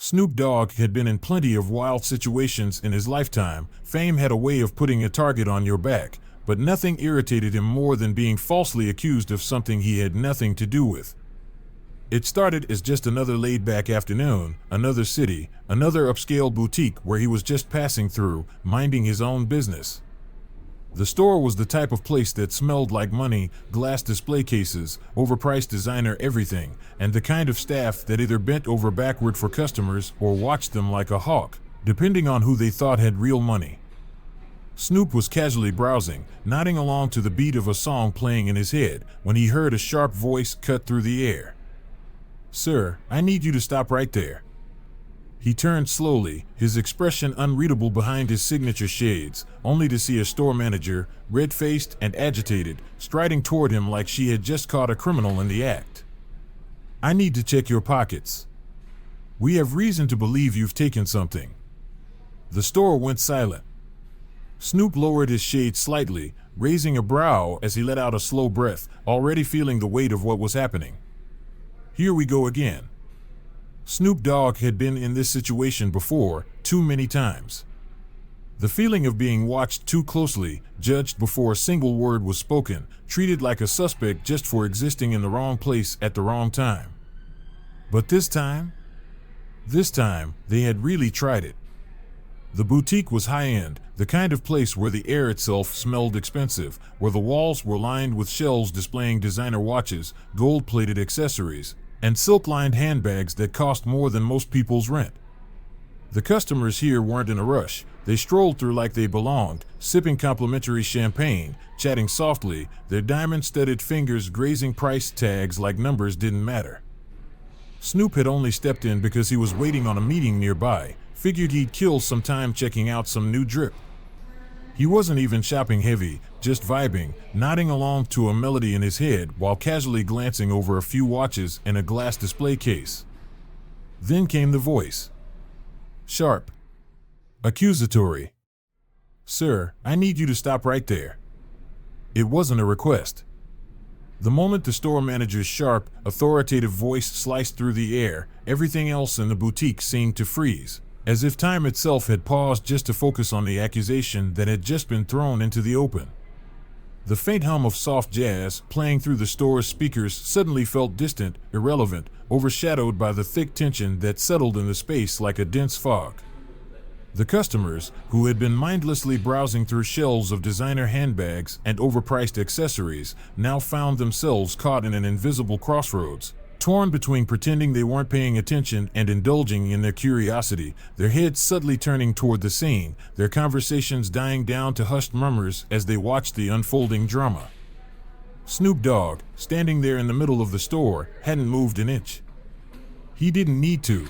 Snoop Dogg had been in plenty of wild situations in his lifetime. Fame had a way of putting a target on your back, but nothing irritated him more than being falsely accused of something he had nothing to do with. It started as just another laid-back afternoon, another city, another upscale boutique where he was just passing through, minding his own business. The store was the type of place that smelled like money, glass display cases, overpriced designer everything, and the kind of staff that either bent over backward for customers or watched them like a hawk, depending on who they thought had real money. Snoop was casually browsing, nodding along to the beat of a song playing in his head, when he heard a sharp voice cut through the air. "Sir, I need you to stop right there." He turned slowly, his expression unreadable behind his signature shades, only to see a store manager, red-faced and agitated, striding toward him like she had just caught a criminal in the act. "I need to check your pockets. We have reason to believe you've taken something." The store went silent. Snoop lowered his shades slightly, raising a brow as he let out a slow breath, already feeling the weight of what was happening. Here we go again. Snoop Dogg had been in this situation before, too many times. The feeling of being watched too closely, judged before a single word was spoken, treated like a suspect just for existing in the wrong place at the wrong time. But this time, they had really tried it. The boutique was high-end, the kind of place where the air itself smelled expensive, where the walls were lined with shelves displaying designer watches, gold-plated accessories, and silk-lined handbags that cost more than most people's rent. The customers here weren't in a rush. They strolled through like they belonged, sipping complimentary champagne, chatting softly, their diamond-studded fingers grazing price tags like numbers didn't matter. Snoop had only stepped in because he was waiting on a meeting nearby, figured he'd kill some time checking out some new drip. He wasn't even shopping heavy, just vibing, nodding along to a melody in his head while casually glancing over a few watches and a glass display case. Then came the voice. Sharp. Accusatory. "Sir, I need you to stop right there." It wasn't a request. The moment the store manager's sharp, authoritative voice sliced through the air, everything else in the boutique seemed to freeze, as if time itself had paused just to focus on the accusation that had just been thrown into the open. The faint hum of soft jazz playing through the store's speakers suddenly felt distant, irrelevant, overshadowed by the thick tension that settled in the space like a dense fog. The customers, who had been mindlessly browsing through shelves of designer handbags and overpriced accessories, now found themselves caught in an invisible crossroads, torn between pretending they weren't paying attention and indulging in their curiosity, their heads subtly turning toward the scene, their conversations dying down to hushed murmurs as they watched the unfolding drama. Snoop Dogg, standing there in the middle of the store, hadn't moved an inch. He didn't need to.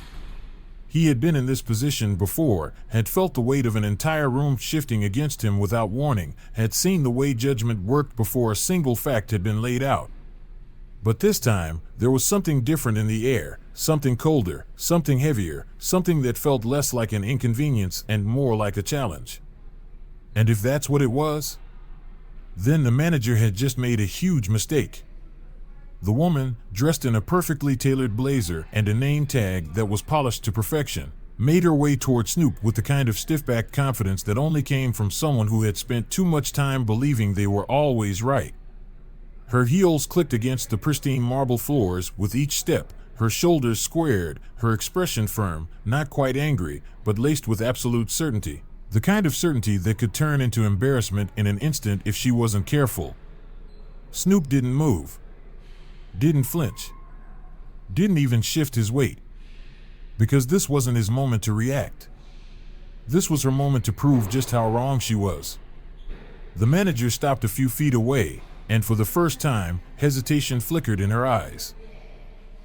He had been in this position before, had felt the weight of an entire room shifting against him without warning, had seen the way judgment worked before a single fact had been laid out. But this time, there was something different in the air, something colder, something heavier, something that felt less like an inconvenience and more like a challenge. And if that's what it was, then the manager had just made a huge mistake. The woman, dressed in a perfectly tailored blazer and a name tag that was polished to perfection, made her way toward Snoop with the kind of stiff-backed confidence that only came from someone who had spent too much time believing they were always right. Her heels clicked against the pristine marble floors with each step, her shoulders squared, her expression firm, not quite angry, but laced with absolute certainty. The kind of certainty that could turn into embarrassment in an instant if she wasn't careful. Snoop didn't move. Didn't flinch. Didn't even shift his weight. Because this wasn't his moment to react. This was her moment to prove just how wrong she was. The manager stopped a few feet away, and for the first time, hesitation flickered in her eyes.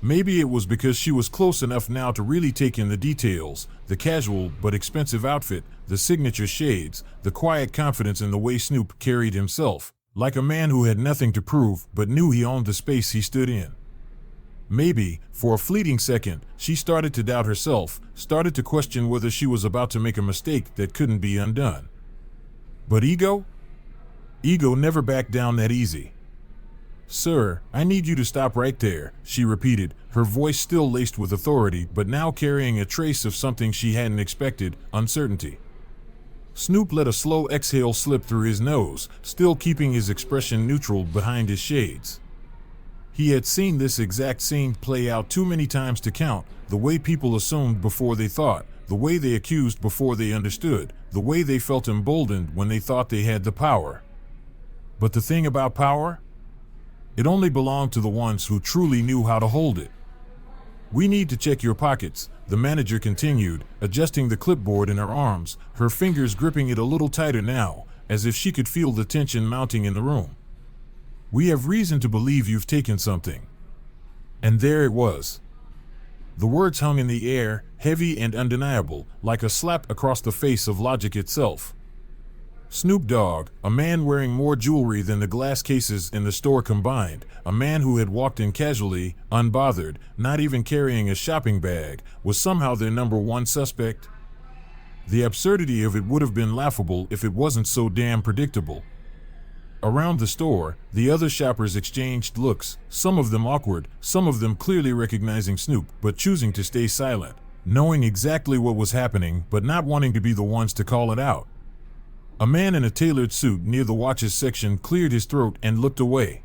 Maybe it was because she was close enough now to really take in the details, the casual but expensive outfit, the signature shades, the quiet confidence in the way Snoop carried himself, like a man who had nothing to prove but knew he owned the space he stood in. Maybe, for a fleeting second, she started to doubt herself, started to question whether she was about to make a mistake that couldn't be undone. But ego? Ego never backed down that easy. "Sir, I need you to stop right there," she repeated, her voice still laced with authority but now carrying a trace of something she hadn't expected, uncertainty. Snoop let a slow exhale slip through his nose, still keeping his expression neutral behind his shades. He had seen this exact scene play out too many times to count, the way people assumed before they thought, the way they accused before they understood, the way they felt emboldened when they thought they had the power. But the thing about power? It only belonged to the ones who truly knew how to hold it. "We need to check your pockets," the manager continued, adjusting the clipboard in her arms, her fingers gripping it a little tighter now, as if she could feel the tension mounting in the room. "We have reason to believe you've taken something." And there it was. The words hung in the air, heavy and undeniable, like a slap across the face of logic itself. Snoop Dogg, a man wearing more jewelry than the glass cases in the store combined, a man who had walked in casually, unbothered, not even carrying a shopping bag, was somehow their number one suspect. The absurdity of it would have been laughable if it wasn't so damn predictable. Around the store, the other shoppers exchanged looks, some of them awkward, some of them clearly recognizing Snoop but choosing to stay silent, knowing exactly what was happening but not wanting to be the ones to call it out. A man in a tailored suit near the watches section cleared his throat and looked away.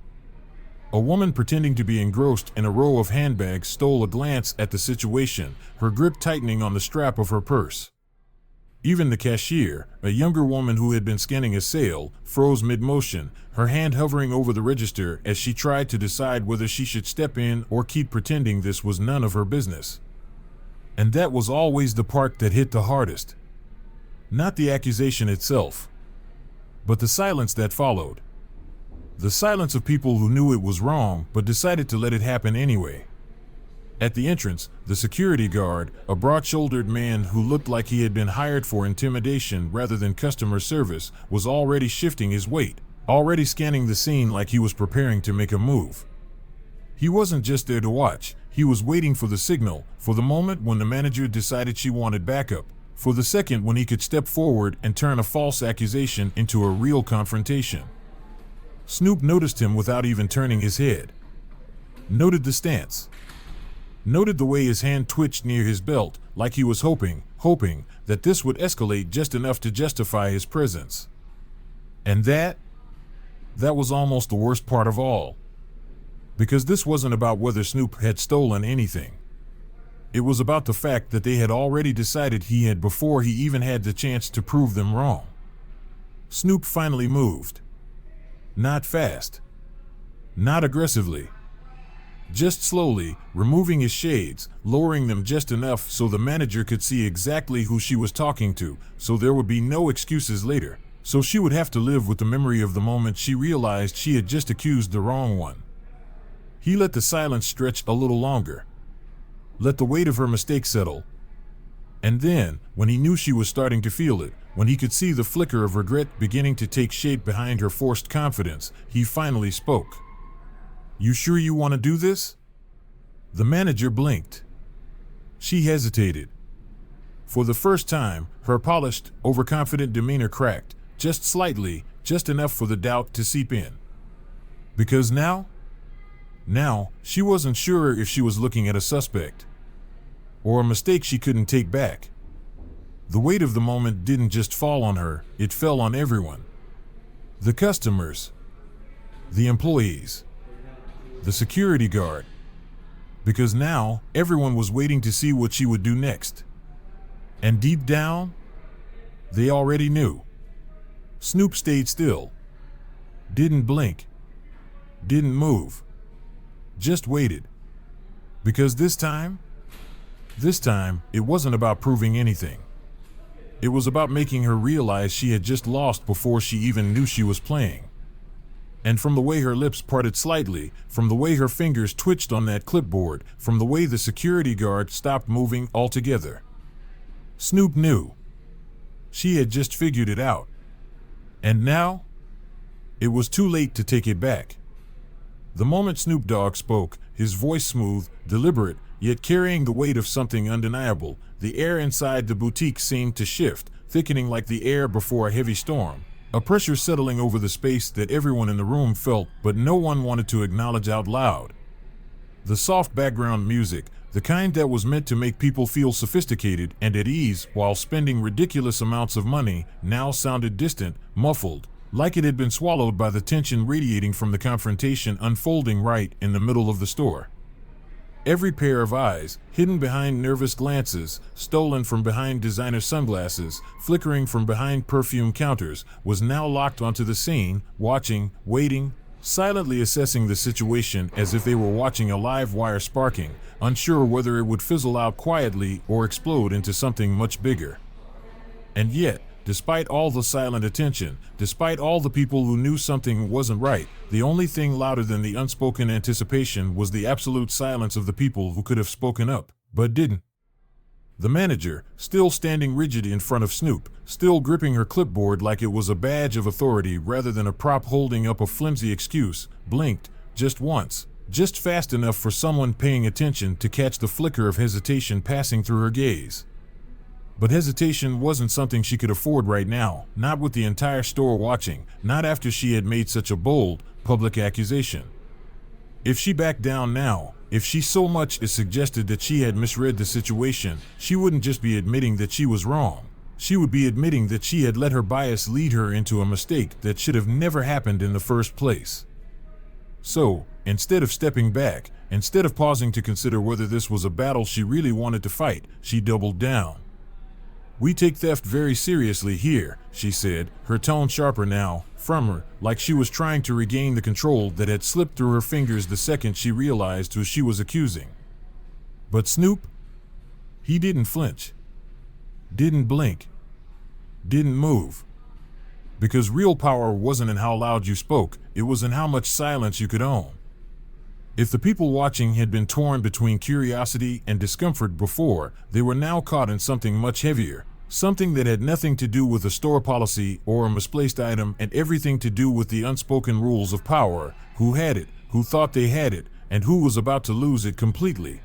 A woman pretending to be engrossed in a row of handbags stole a glance at the situation, her grip tightening on the strap of her purse. Even the cashier, a younger woman who had been scanning a sale, froze mid-motion, her hand hovering over the register as she tried to decide whether she should step in or keep pretending this was none of her business. And that was always the part that hit the hardest. Not the accusation itself, but the silence that followed. The silence of people who knew it was wrong but decided to let it happen anyway. At the entrance, the security guard, a broad-shouldered man who looked like he had been hired for intimidation rather than customer service, was already shifting his weight, already scanning the scene like he was preparing to make a move. He wasn't just there to watch, he was waiting for the signal, for the moment when the manager decided she wanted backup, for the second when he could step forward and turn a false accusation into a real confrontation. Snoop noticed him without even turning his head. Noted the stance. Noted the way his hand twitched near his belt, like he was hoping that this would escalate just enough to justify his presence. And that was almost the worst part of all. Because this wasn't about whether Snoop had stolen anything. It was about the fact that they had already decided he had before he even had the chance to prove them wrong. Snoop finally moved. Not fast. Not aggressively. Just slowly, removing his shades, lowering them just enough so the manager could see exactly who she was talking to, so there would be no excuses later, so she would have to live with the memory of the moment she realized she had just accused the wrong one. He let the silence stretch a little longer. Let the weight of her mistake settle. And then, when he knew she was starting to feel it, when he could see the flicker of regret beginning to take shape behind her forced confidence, he finally spoke. "You sure you want to do this?" The manager blinked. She hesitated. For the first time, her polished, overconfident demeanor cracked, just slightly, just enough for the doubt to seep in. Because now, she wasn't sure if she was looking at a suspect. Or a mistake she couldn't take back. The weight of the moment didn't just fall on her, it fell on everyone. The customers. The employees. The security guard. Because now, everyone was waiting to see what she would do next. And deep down, they already knew. Snoop stayed still. Didn't blink. Didn't move. Just waited. Because this time, it wasn't about proving anything. It was about making her realize she had just lost before she even knew she was playing. And from the way her lips parted slightly, from the way her fingers twitched on that clipboard, from the way the security guard stopped moving altogether, Snoop knew. She had just figured it out. And now, it was too late to take it back. The moment Snoop Dogg spoke, his voice smooth, deliberate, yet carrying the weight of something undeniable, the air inside the boutique seemed to shift, thickening like the air before a heavy storm. A pressure settling over the space that everyone in the room felt, but no one wanted to acknowledge out loud. The soft background music, the kind that was meant to make people feel sophisticated and at ease while spending ridiculous amounts of money, now sounded distant, muffled, like it had been swallowed by the tension radiating from the confrontation unfolding right in the middle of the store. Every pair of eyes, hidden behind nervous glances, stolen from behind designer sunglasses, flickering from behind perfume counters, was now locked onto the scene, watching, waiting, silently assessing the situation as if they were watching a live wire sparking, unsure whether it would fizzle out quietly or explode into something much bigger. And yet, despite all the silent attention, despite all the people who knew something wasn't right, the only thing louder than the unspoken anticipation was the absolute silence of the people who could have spoken up, but didn't. The manager, still standing rigid in front of Snoop, still gripping her clipboard like it was a badge of authority rather than a prop holding up a flimsy excuse, blinked, just once, just fast enough for someone paying attention to catch the flicker of hesitation passing through her gaze. But hesitation wasn't something she could afford right now, not with the entire store watching, not after she had made such a bold, public accusation. If she backed down now, if she so much as suggested that she had misread the situation, she wouldn't just be admitting that she was wrong. She would be admitting that she had let her bias lead her into a mistake that should have never happened in the first place. So, instead of stepping back, instead of pausing to consider whether this was a battle she really wanted to fight, she doubled down. "We take theft very seriously here," she said, her tone sharper now, firmer, like she was trying to regain the control that had slipped through her fingers the second she realized who she was accusing. But Snoop? He didn't flinch. Didn't blink. Didn't move. Because real power wasn't in how loud you spoke, it was in how much silence you could own. If the people watching had been torn between curiosity and discomfort before, they were now caught in something much heavier, something that had nothing to do with a store policy or a misplaced item and everything to do with the unspoken rules of power, who had it, who thought they had it, and who was about to lose it completely.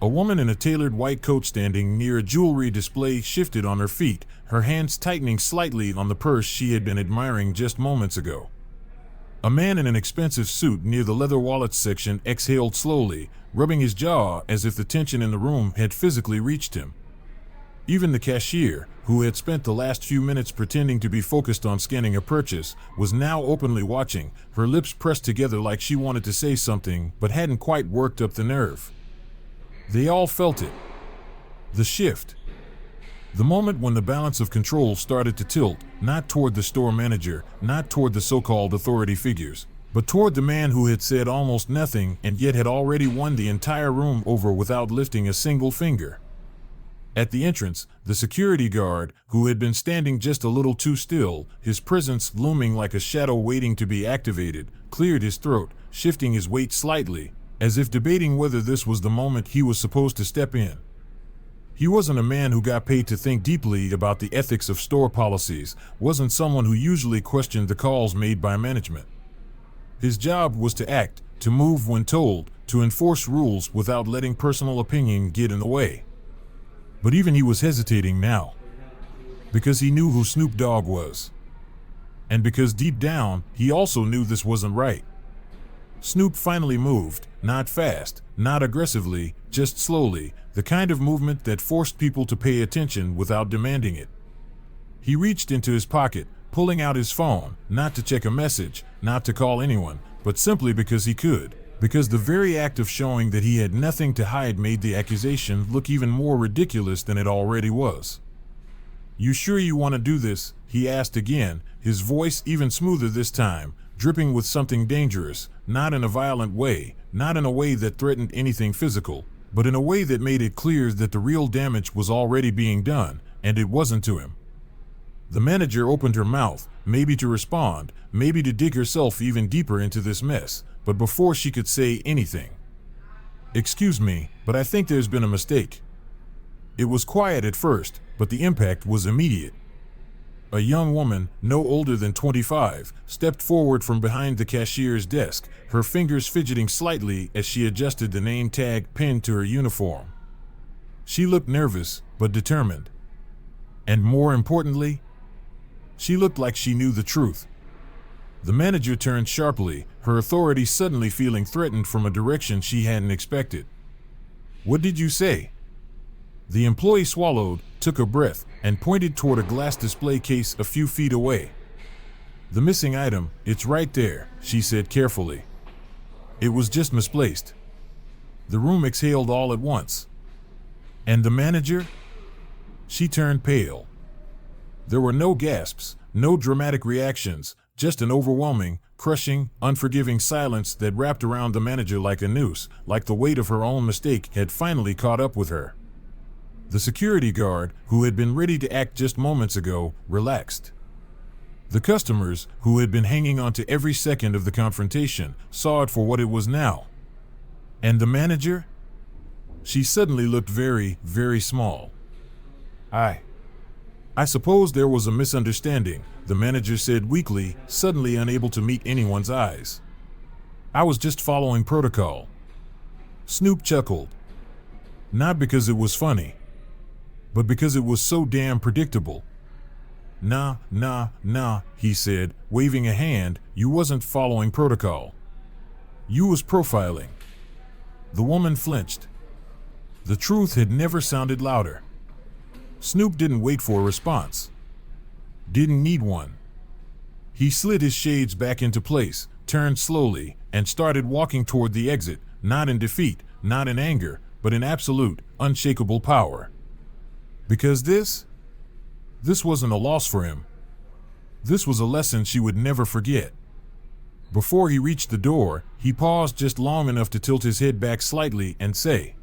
A woman in a tailored white coat standing near a jewelry display shifted on her feet, her hands tightening slightly on the purse she had been admiring just moments ago. A man in an expensive suit near the leather wallets section exhaled slowly, rubbing his jaw as if the tension in the room had physically reached him. Even the cashier, who had spent the last few minutes pretending to be focused on scanning a purchase, was now openly watching, her lips pressed together like she wanted to say something but hadn't quite worked up the nerve. They all felt it. The shift. The moment when the balance of control started to tilt, not toward the store manager, not toward the so-called authority figures, but toward the man who had said almost nothing and yet had already won the entire room over without lifting a single finger. At the entrance, the security guard, who had been standing just a little too still, his presence looming like a shadow waiting to be activated, cleared his throat, shifting his weight slightly, as if debating whether this was the moment he was supposed to step in. He wasn't a man who got paid to think deeply about the ethics of store policies, wasn't someone who usually questioned the calls made by management. His job was to act, to move when told, to enforce rules without letting personal opinion get in the way. But even he was hesitating now. Because he knew who Snoop Dogg was. And because deep down, he also knew this wasn't right. Snoop finally moved, not fast, not aggressively, just slowly, the kind of movement that forced people to pay attention without demanding it. He reached into his pocket, pulling out his phone, not to check a message, not to call anyone, but simply because he could, because the very act of showing that he had nothing to hide made the accusation look even more ridiculous than it already was. "You sure you want to do this?" he asked again, his voice even smoother this time, dripping with something dangerous, not in a violent way, not in a way that threatened anything physical, but in a way that made it clear that the real damage was already being done, and it wasn't to him. The manager opened her mouth, maybe to respond, maybe to dig herself even deeper into this mess, but before she could say anything. "Excuse me, but I think there's been a mistake." It was quiet at first, but the impact was immediate. A young woman, no older than 25, stepped forward from behind the cashier's desk, her fingers fidgeting slightly as she adjusted the name tag pinned to her uniform. She looked nervous, but determined. And more importantly, She looked like she knew the truth. The manager turned sharply, her authority suddenly feeling threatened from a direction she hadn't expected. "What did you say?" The employee swallowed, took a breath, and pointed toward a glass display case a few feet away. "The missing item, it's right there," she said carefully. "It was just misplaced." The room exhaled all at once. "And the manager?" She turned pale. There were no gasps, no dramatic reactions, just an overwhelming, crushing, unforgiving silence that wrapped around the manager like a noose, like the weight of her own mistake had finally caught up with her. The security guard, who had been ready to act just moments ago, relaxed. The customers, who had been hanging on to every second of the confrontation, saw it for what it was now. And the manager? She suddenly looked very, very small. I suppose there was a misunderstanding," the manager said weakly, suddenly unable to meet anyone's eyes. "I was just following protocol." Snoop chuckled. Not because it was funny, but because it was so damn predictable. Nah, he said, waving a hand. "You wasn't following protocol. You was profiling." The woman flinched. The truth had never sounded louder. Snoop didn't wait for a response. Didn't need one. He slid his shades back into place, turned slowly, and started walking toward the exit, not in defeat, not in anger, but in absolute, unshakable power. Because this wasn't a loss for him. This was a lesson she would never forget. Before he reached the door, he paused just long enough to tilt his head back slightly and say,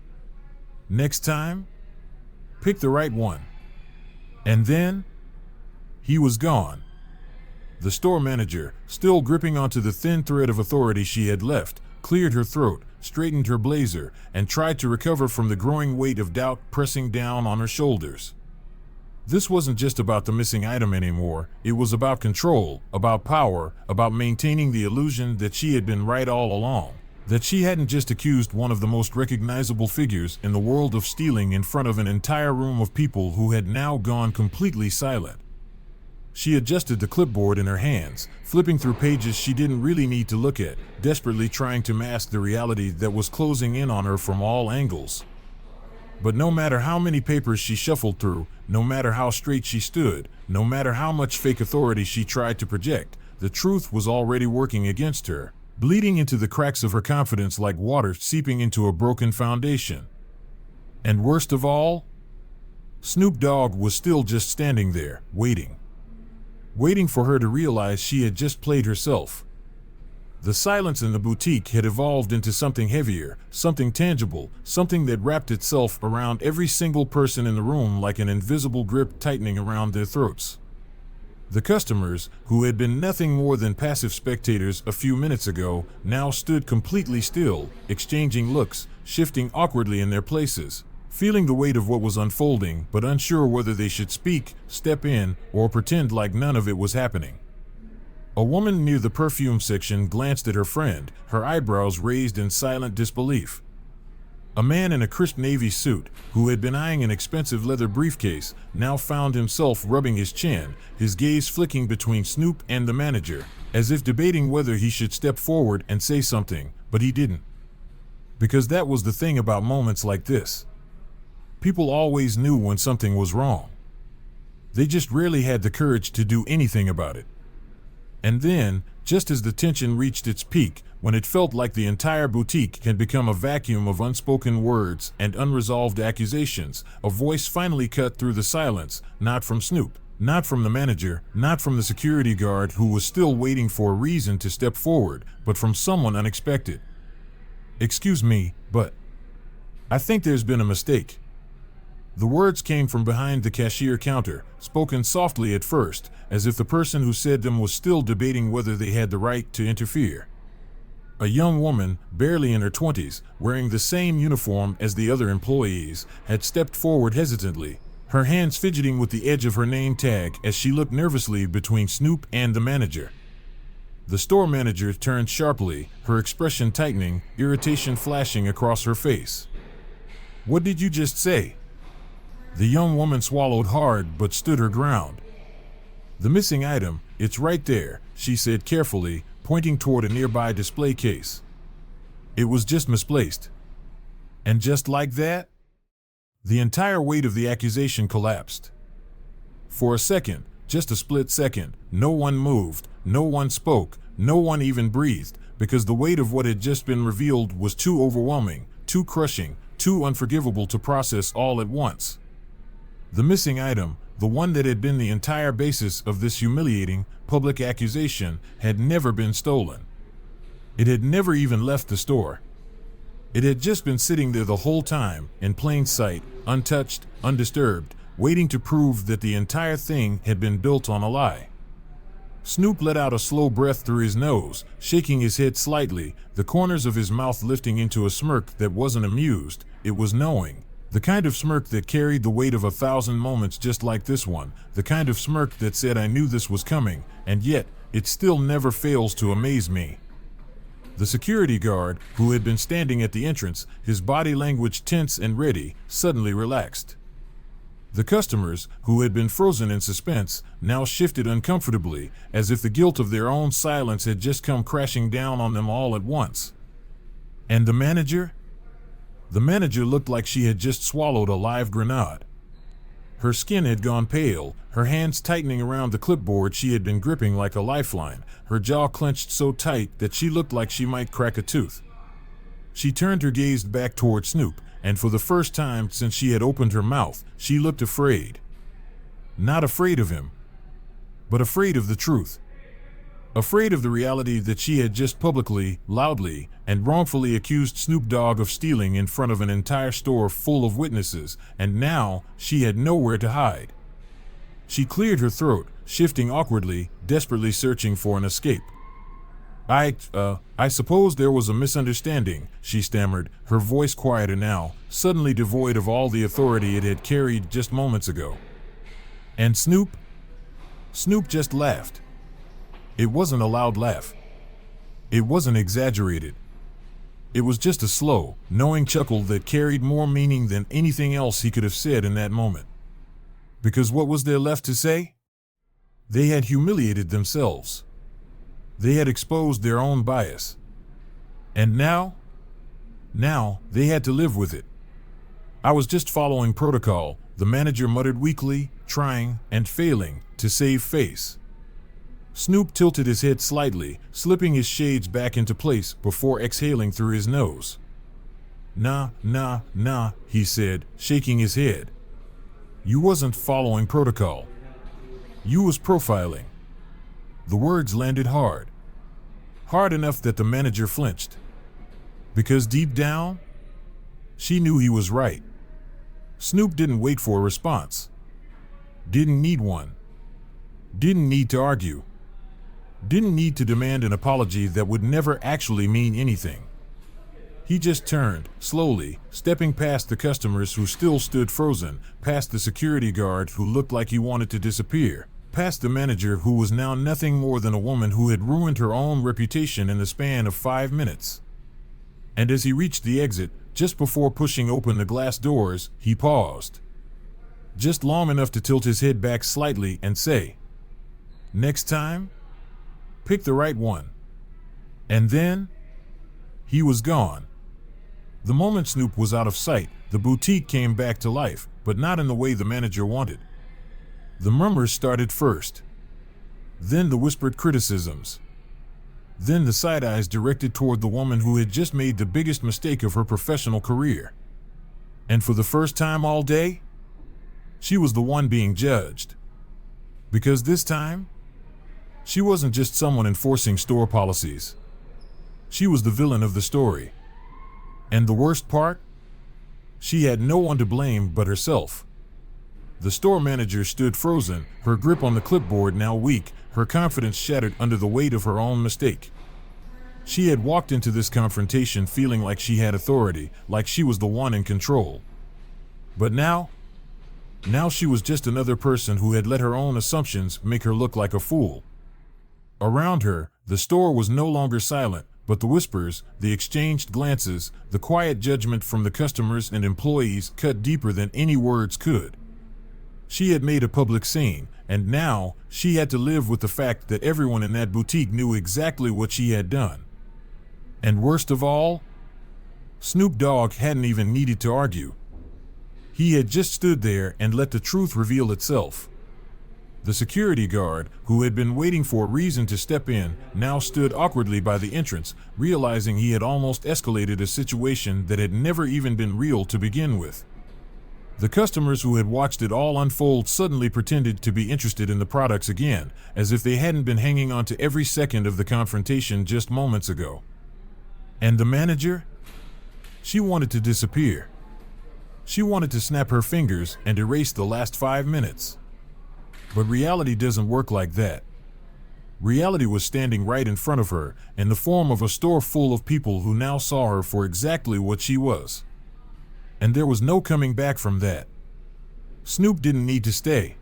"Next time, pick the right one." And then, he was gone. The store manager, still gripping onto the thin thread of authority she had left, cleared her throat, straightened her blazer, and tried to recover from the growing weight of doubt pressing down on her shoulders. This wasn't just about the missing item anymore. It was about control, about power, about maintaining the illusion that she had been right all along. That she hadn't just accused one of the most recognizable figures in the world of stealing in front of an entire room of people who had now gone completely silent. She adjusted the clipboard in her hands, flipping through pages she didn't really need to look at, desperately trying to mask the reality that was closing in on her from all angles. But no matter how many papers she shuffled through, no matter how straight she stood, no matter how much fake authority she tried to project, the truth was already working against her, bleeding into the cracks of her confidence like water seeping into a broken foundation. And worst of all, Snoop Dogg was still just standing there, waiting. Waiting for her to realize she had just played herself. The silence in the boutique had evolved into something heavier, something tangible, something that wrapped itself around every single person in the room like an invisible grip tightening around their throats. The customers, who had been nothing more than passive spectators a few minutes ago, now stood completely still, exchanging looks, shifting awkwardly in their places, feeling the weight of what was unfolding, but unsure whether they should speak, step in, or pretend like none of it was happening. A woman near the perfume section glanced at her friend, her eyebrows raised in silent disbelief. A man in a crisp navy suit, who had been eyeing an expensive leather briefcase, now found himself rubbing his chin, his gaze flicking between Snoop and the manager, as if debating whether he should step forward and say something, but he didn't. Because that was the thing about moments like this. People always knew when something was wrong. They just rarely had the courage to do anything about it. And then, just as the tension reached its peak, when it felt like the entire boutique had become a vacuum of unspoken words and unresolved accusations, a voice finally cut through the silence, not from Snoop, not from the manager, not from the security guard who was still waiting for a reason to step forward, but from someone unexpected. "Excuse me, but I think there's been a mistake." The words came from behind the cashier counter, spoken softly at first, as if the person who said them was still debating whether they had the right to interfere. A young woman, barely in her 20s, wearing the same uniform as the other employees, had stepped forward hesitantly, her hands fidgeting with the edge of her name tag as she looked nervously between Snoop and the manager. The store manager turned sharply, her expression tightening, irritation flashing across her face. "What did you just say?" The young woman swallowed hard but stood her ground. "The missing item, it's right there," she said carefully, pointing toward a nearby display case. "It was just misplaced." And just like that, the entire weight of the accusation collapsed. For a second, just a split second, no one moved, no one spoke, no one even breathed, because the weight of what had just been revealed was too overwhelming, too crushing, too unforgivable to process all at once. The missing item, the one that had been the entire basis of this humiliating, public accusation, had never been stolen. It had never even left the store. It had just been sitting there the whole time, in plain sight, untouched, undisturbed, waiting to prove that the entire thing had been built on a lie. Snoop let out a slow breath through his nose, shaking his head slightly, the corners of his mouth lifting into a smirk that wasn't amused, it was knowing. The kind of smirk that carried the weight of 1,000 moments just like this one, the kind of smirk that said, "I knew this was coming, and yet, it still never fails to amaze me." The security guard, who had been standing at the entrance, his body language tense and ready, suddenly relaxed. The customers, who had been frozen in suspense, now shifted uncomfortably, as if the guilt of their own silence had just come crashing down on them all at once. And the manager? The manager looked like she had just swallowed a live grenade. Her skin had gone pale, her hands tightening around the clipboard she had been gripping like a lifeline, her jaw clenched so tight that she looked like she might crack a tooth. She turned her gaze back toward Snoop, and for the first time since she had opened her mouth, she looked afraid. Not afraid of him, but afraid of the truth. Afraid of the reality that she had just publicly, loudly, and wrongfully accused Snoop Dogg of stealing in front of an entire store full of witnesses, and now she had nowhere to hide. She cleared her throat, shifting awkwardly, desperately searching for an escape. I suppose there was a misunderstanding," she stammered, her voice quieter now, suddenly devoid of all the authority it had carried just moments ago. "And Snoop?" Snoop just laughed. It wasn't a loud laugh. It wasn't exaggerated. It was just a slow, knowing chuckle that carried more meaning than anything else he could have said in that moment. Because what was there left to say? They had humiliated themselves. They had exposed their own bias. And now they had to live with it. "I was just following protocol," the manager muttered weakly, trying, and failing, to save face. Snoop tilted his head slightly, slipping his shades back into place before exhaling through his nose. Nah, he said, shaking his head. "You wasn't following protocol. You was profiling." The words landed hard. Hard enough that the manager flinched. Because deep down, she knew he was right. Snoop didn't wait for a response. Didn't need one. Didn't need to argue. Didn't need to demand an apology that would never actually mean anything. He just turned, slowly, stepping past the customers who still stood frozen, past the security guard who looked like he wanted to disappear, past the manager who was now nothing more than a woman who had ruined her own reputation in the span of 5 minutes. And as he reached the exit, just before pushing open the glass doors, he paused. Just long enough to tilt his head back slightly and say, "Next time, pick the right one." And then, he was gone. The moment Snoop was out of sight, the boutique came back to life, but not in the way the manager wanted. The murmurs started first. Then the whispered criticisms. Then the side eyes directed toward the woman who had just made the biggest mistake of her professional career. And for the first time all day, she was the one being judged. Because this time, she wasn't just someone enforcing store policies. She was the villain of the story. And the worst part? She had no one to blame but herself. The store manager stood frozen, her grip on the clipboard now weak, her confidence shattered under the weight of her own mistake. She had walked into this confrontation feeling like she had authority, like she was the one in control. But now she was just another person who had let her own assumptions make her look like a fool. Around her, the store was no longer silent, but the whispers, the exchanged glances, the quiet judgment from the customers and employees cut deeper than any words could. She had made a public scene, and now she had to live with the fact that everyone in that boutique knew exactly what she had done. And worst of all, Snoop Dogg hadn't even needed to argue. He had just stood there and let the truth reveal itself. The security guard, who had been waiting for a reason to step in, now stood awkwardly by the entrance, realizing he had almost escalated a situation that had never even been real to begin with. The customers who had watched it all unfold suddenly pretended to be interested in the products again, as if they hadn't been hanging on to every second of the confrontation just moments ago. And the manager? She wanted to disappear. She wanted to snap her fingers and erase the last 5 minutes. But reality doesn't work like that. Reality was standing right in front of her, in the form of a store full of people who now saw her for exactly what she was. And there was no coming back from that. Snoop didn't need to stay.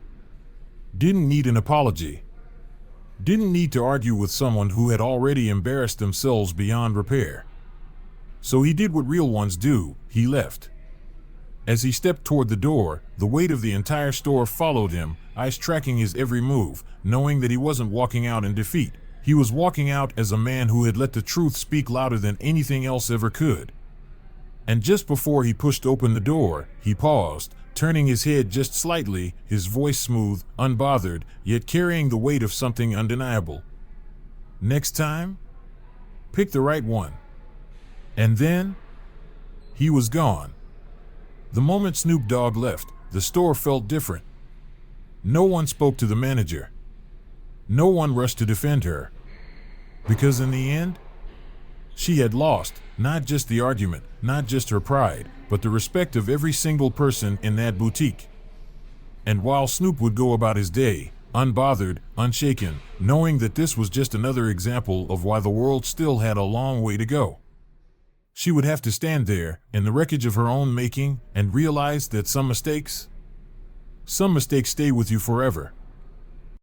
Didn't need an apology. Didn't need to argue with someone who had already embarrassed themselves beyond repair. So he did what real ones do, he left. As he stepped toward the door, the weight of the entire store followed him, eyes tracking his every move, knowing that he wasn't walking out in defeat. He was walking out as a man who had let the truth speak louder than anything else ever could. And just before he pushed open the door, he paused, turning his head just slightly, his voice smooth, unbothered, yet carrying the weight of something undeniable. Next time? Pick the right one. And then? He was gone. The moment Snoop Dogg left, the store felt different. No one spoke to the manager. No one rushed to defend her. Because in the end, she had lost, not just the argument, not just her pride, but the respect of every single person in that boutique. And while Snoop would go about his day, unbothered, unshaken, knowing that this was just another example of why the world still had a long way to go, she would have to stand there, in the wreckage of her own making, and realize that some mistakes stay with you forever.